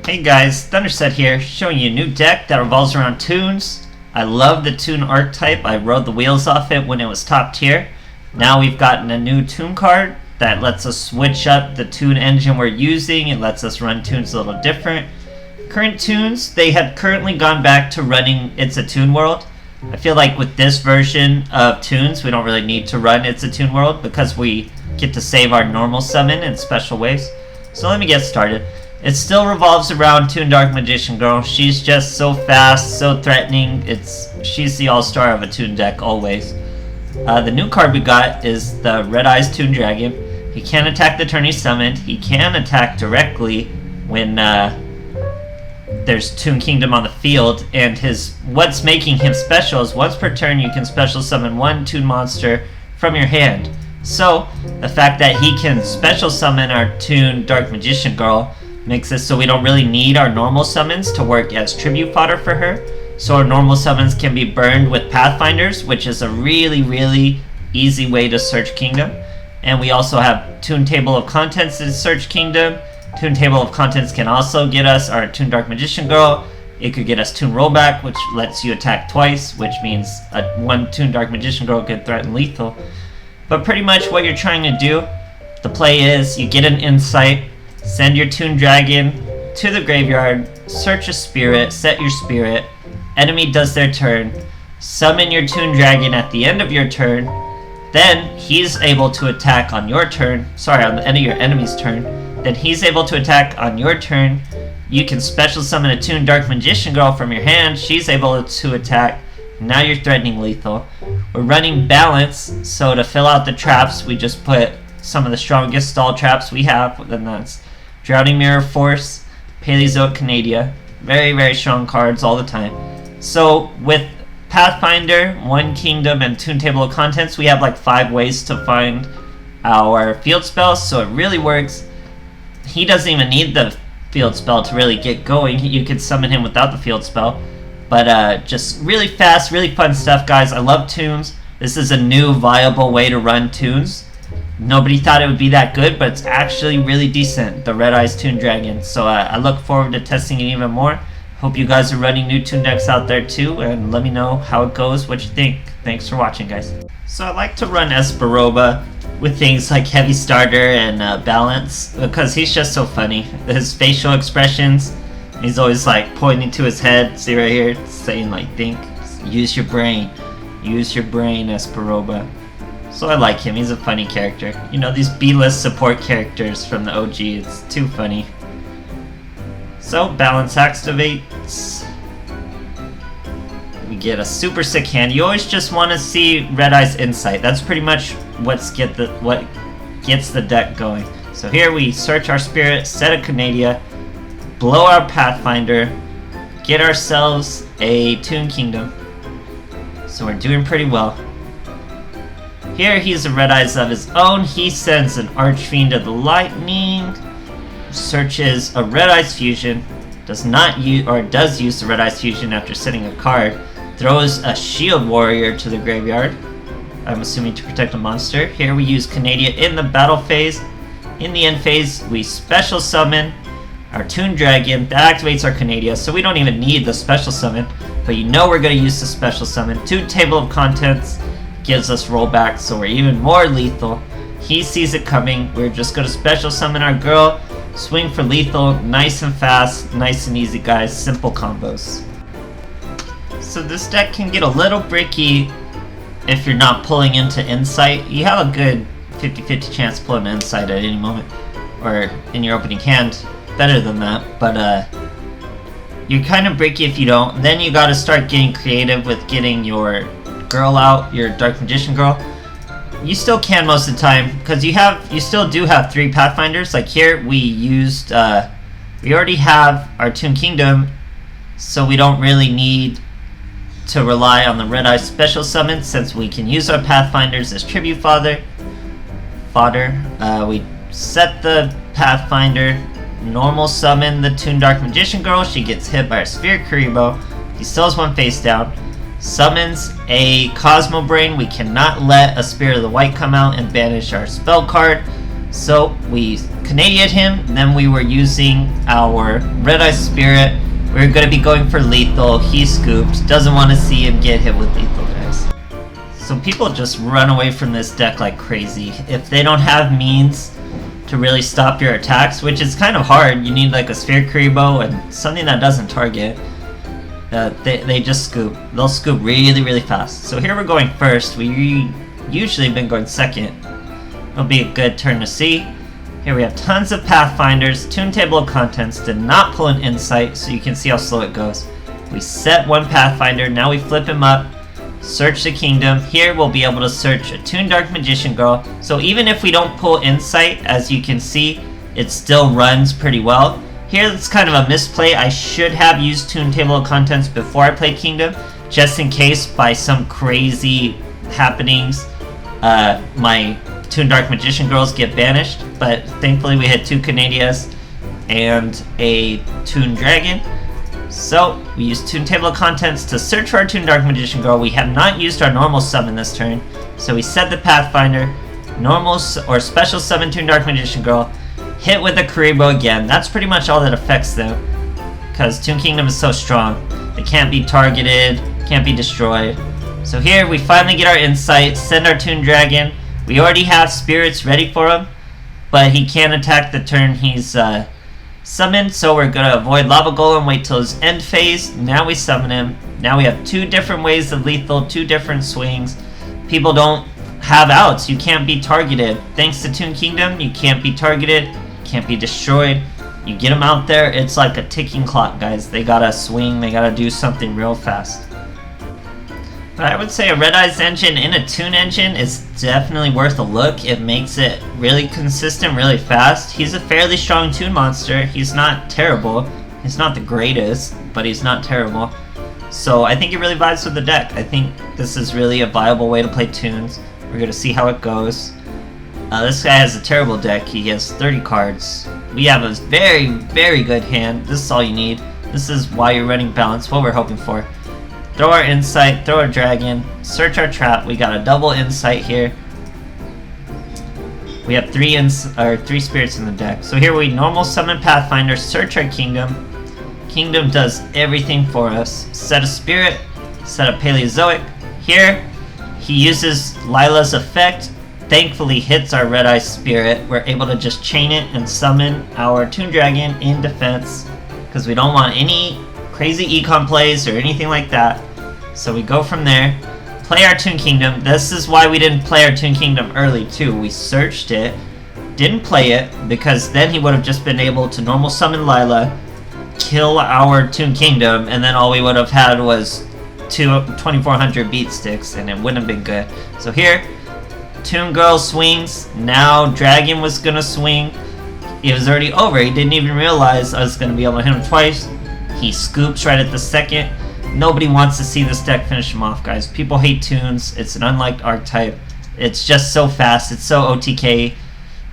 Hey guys, Thunderset here, showing you a new deck that revolves around Toons. I love the Toon archetype. I rode the wheels off it when it was top tier. Now we've gotten a new Toon card that lets us switch up the Toon engine we're using. It lets us run Toons a little different. Current Toons, they had currently gone back to running It's a Toon World. I feel like with this version of Toons, we don't really need to run It's a Toon World because we get to save our normal summon in special ways. So let me get started. It still revolves around Toon Dark Magician Girl. She's just so fast, so threatening. She's the all-star of a Toon deck always. The new card we got is the Red Eyes Toon Dragon. He can attack the turn he's summoned. He can attack directly when there's Toon Kingdom on the field. And what's making him special is once per turn you can special summon one Toon monster from your hand. So the fact that he can special summon our Toon Dark Magician Girl makes it so we don't really need our normal summons to work as tribute fodder for her. So our normal summons can be burned with Pathfinders, which is a really easy way to search Kingdom. And we also have Toon Table of Contents to search Kingdom. Toon Table of Contents can also get us our Toon Dark Magician Girl. It could get us Toon Rollback, which lets you attack twice, which means one Toon Dark Magician Girl could threaten lethal. But pretty much what you're trying to do, the play is you get an insight, send your Toon Dragon to the graveyard, search a spirit, set your spirit, enemy does their turn, summon your Toon Dragon at the end of your turn, then he's able to attack on your turn, on the end of your enemy's turn, then he's able to attack on your turn, you can special summon a Toon Dark Magician Girl from your hand, she's able to attack, now you're threatening lethal. We're running balance, so to fill out the traps, we just put some of the strongest stall traps we have, and that's Drowning Mirror Force, Paleozoic Canadia, very strong cards all the time. So with Pathfinder, One Kingdom, and Toon Table of Contents, we have like 5 ways to find our field spells, so it really works. He doesn't even need the field spell to really get going. You could summon him without the field spell. But just really fast, really fun stuff, guys. I love Toons. This is a new viable way to run Toons. Nobody thought it would be that good, but it's actually really decent, the Red Eyes Toon Dragon. So I look forward to testing it even more. Hope you guys are running new Toon decks out there too, and let me know how it goes, what you think. Thanks for watching, guys. So I like to run Esperoba with things like Heavy Starter and Balance, because he's just so funny. His facial expressions, he's always like pointing to his head, see right here, saying like, think, use your brain, Esperoba. So I like him, he's a funny character. You know, these B-list support characters from the OG, it's too funny. So, Balance activates. We get a super sick hand. You always just want to see Red Eye's Insight. That's pretty much what gets the deck going. So here we search our spirit, set a Canadia, blow our Pathfinder, get ourselves a Toon Kingdom. So we're doing pretty well. Here he's a Red Eyes of his own. He sends an Archfiend of the Lightning, searches a Red Eyes Fusion, does use the Red Eyes Fusion after setting a card, throws a Shield Warrior to the graveyard, I'm assuming to protect a monster. Here we use Canadia in the battle phase. In the end phase, we special summon our Toon Dragon. That activates our Canadia, so we don't even need the special summon, but you know we're going to use the special summon. Toon Table of Contents gives us rollback, so we're even more lethal. He sees it coming. We're just going to special summon our girl, swing for lethal, nice and fast, nice and easy, guys, simple combos. So this deck can get a little bricky if you're not pulling into Insight. You have a good 50-50 chance to pull an Insight at any moment, or in your opening hand, better than that, but you're kind of bricky if you don't. Then you got to start getting creative with getting your girl out, your Dark Magician Girl. You still can most of the time, because you still do have 3 Pathfinders. Like here, we already have our Toon Kingdom, so we don't really need to rely on the Red Eye special summon, since we can use our Pathfinders as tribute fodder. We set the Pathfinder, normal summon the Toon Dark Magician Girl. She gets hit by our Spirit Karibo. He still has one face down. Summons a Cosmo Brain. We cannot let a Spirit of the White come out and banish our spell card. So we Canadia'd him, then we were using our Red Eye Spirit. We were going to be going for lethal. He scooped. Doesn't want to see him get hit with lethal, guys. So people just run away from this deck like crazy. If they don't have means to really stop your attacks, which is kind of hard, you need like a Sphere Kuriboh and something that doesn't target. They just scoop. They'll scoop really, really fast. So here we're going first. We usually been going second. It'll be a good turn to see. Here we have tons of Pathfinders. Toon Table of Contents did not pull an Insight, so you can see how slow it goes. We set one Pathfinder. Now we flip him up. Search the kingdom. Here we'll be able to search a Toon Dark Magician Girl. So even if we don't pull Insight, as you can see, it still runs pretty well. Here it's kind of a misplay. I should have used Toon Table of Contents before I played Kingdom, just in case by some crazy happenings my Toon Dark Magician Girls get banished. But thankfully we hit 2 Canadias and a Toon Dragon. So we use Toon Table of Contents to search for our Toon Dark Magician Girl. We have not used our normal summon this turn, so we set the Pathfinder, normal or special summon Toon Dark Magician Girl, hit with a Kuriboh again. That's pretty much all that affects them, because Toon Kingdom is so strong. They can't be targeted, can't be destroyed. So here we finally get our Insight, send our Toon Dragon. We already have spirits ready for him, but he can't attack the turn he's summoned, so we're going to avoid Lava Golem, wait till his end phase. Now we summon him. Now we have 2 different ways of lethal, 2 different swings. People don't have outs. You can't be targeted. Thanks to Toon Kingdom, you can't be targeted, can't be destroyed. You get them out there, it's like a ticking clock, guys. They gotta swing, they gotta do something real fast. But I would say a Red Eyes engine in a Toon engine is definitely worth a look. It makes it really consistent, really fast. He's a fairly strong Toon monster. He's not terrible. He's not the greatest, but he's not terrible. So I think he really vibes with the deck. I think this is really a viable way to play Toons. We're going to see how it goes. This guy has a terrible deck. He has 30 cards. We have a very, very good hand. This is all you need. This is why you're running Balance, what we're hoping for. Throw our Insight, throw our Dragon, search our trap. We got a double Insight here. We have 3 spirits in the deck. So here we normal summon Pathfinder, search our Kingdom. Kingdom does everything for us. Set a Spirit, set a Paleozoic. Here, he uses Lila's effect. Thankfully hits our Red Eye Spirit. We're able to just chain it and summon our Toon Dragon in defense, because we don't want any crazy econ plays or anything like that. So we go from there, play our Toon Kingdom. This is why we didn't play our Toon Kingdom early too. We searched it, didn't play it, because then he would have just been able to normal summon Lila, kill our Toon Kingdom, and then all we would have had was 2400 beat sticks, and it wouldn't have been good. So here, Toon Girl swings. Now Dragon was gonna swing. It was already over. He didn't even realize I was gonna be able to hit him twice. He scoops right at the second. Nobody wants to see this deck finish him off, guys. People hate Toons. It's an unliked archetype. It's just so fast. It's so OTK.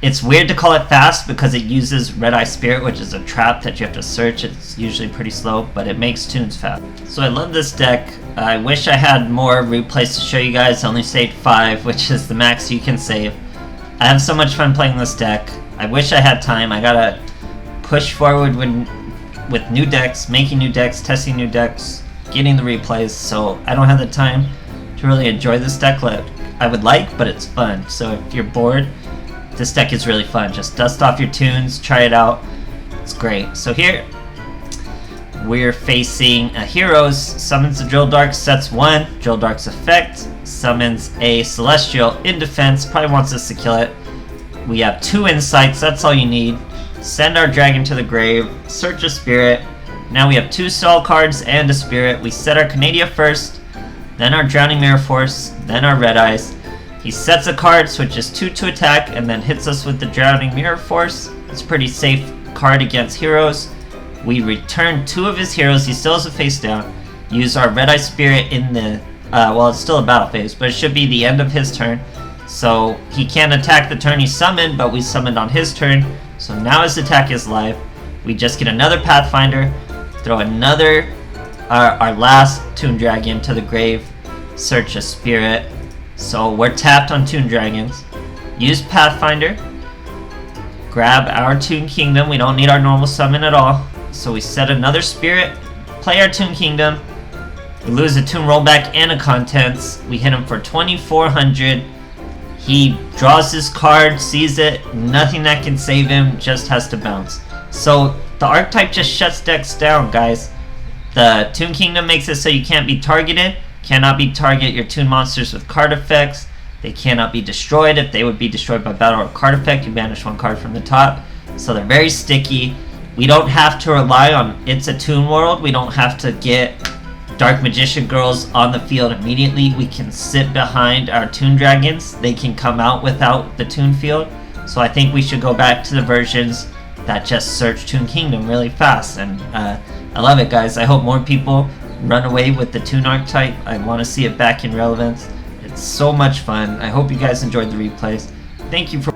It's weird to call it fast because it uses Red Eye Spirit, which is a trap that you have to search. It's usually pretty slow, but it makes Toons fast. So I love this deck. I wish I had more replays to show you guys. I only saved 5, which is the max you can save. I have so much fun playing this deck. I wish I had time. I gotta push forward with new decks, making new decks, testing new decks, getting the replays, so I don't have the time to really enjoy this deck like I would like, but it's fun. So if you're bored, this deck is really fun. Just dust off your Toons, try it out. It's great. So here, we're facing a Heroes, summons a Drill Dark, sets 1, Drill Dark's effect, summons a Celestial in defense, probably wants us to kill it. We have 2 Insights, that's all you need. Send our Dragon to the grave, search a Spirit. Now we have 2 Soul cards and a Spirit. We set our Canadia first, then our Drowning Mirror Force, then our Red Eyes. He sets a card, switches 2 to attack, and then hits us with the Drowning Mirror Force. It's a pretty safe card against Heroes. We return 2 of his Heroes, he still has a face down. Use our Red Eye Spirit in the, well, it's still a battle phase, but it should be the end of his turn. So he can't attack the turn he summoned, but we summoned on his turn. So now his attack is live. We just get another Pathfinder, throw another, our last Toon Dragon to the grave, search a Spirit. So we're tapped on Toon Dragons. Use Pathfinder. grab our Toon Kingdom. We don't need our normal summon at all. So we set another spirit, play our Toon Kingdom. We lose a Toon rollback and a contents. We hit him for 2,400. He draws his card, sees it, nothing that can save him, just has to bounce. So the archetype just shuts decks down, guys. The Toon Kingdom makes it so you can't be targeted, cannot be target your Toon monsters with card effects. They cannot be destroyed. If they would be destroyed by battle or card effect, you banish one card from the top. So they're very sticky. We don't have to rely on It's a Toon World. We don't have to get Dark Magician Girls on the field immediately. We can sit behind our Toon Dragons. They can come out without the Toon field. So I think we should go back to the versions that just search Toon Kingdom really fast. And I love it, guys. I hope more people run away with the Toon archetype. I want to see it back in relevance. It's so much fun. I hope you guys enjoyed the replays. Thank you for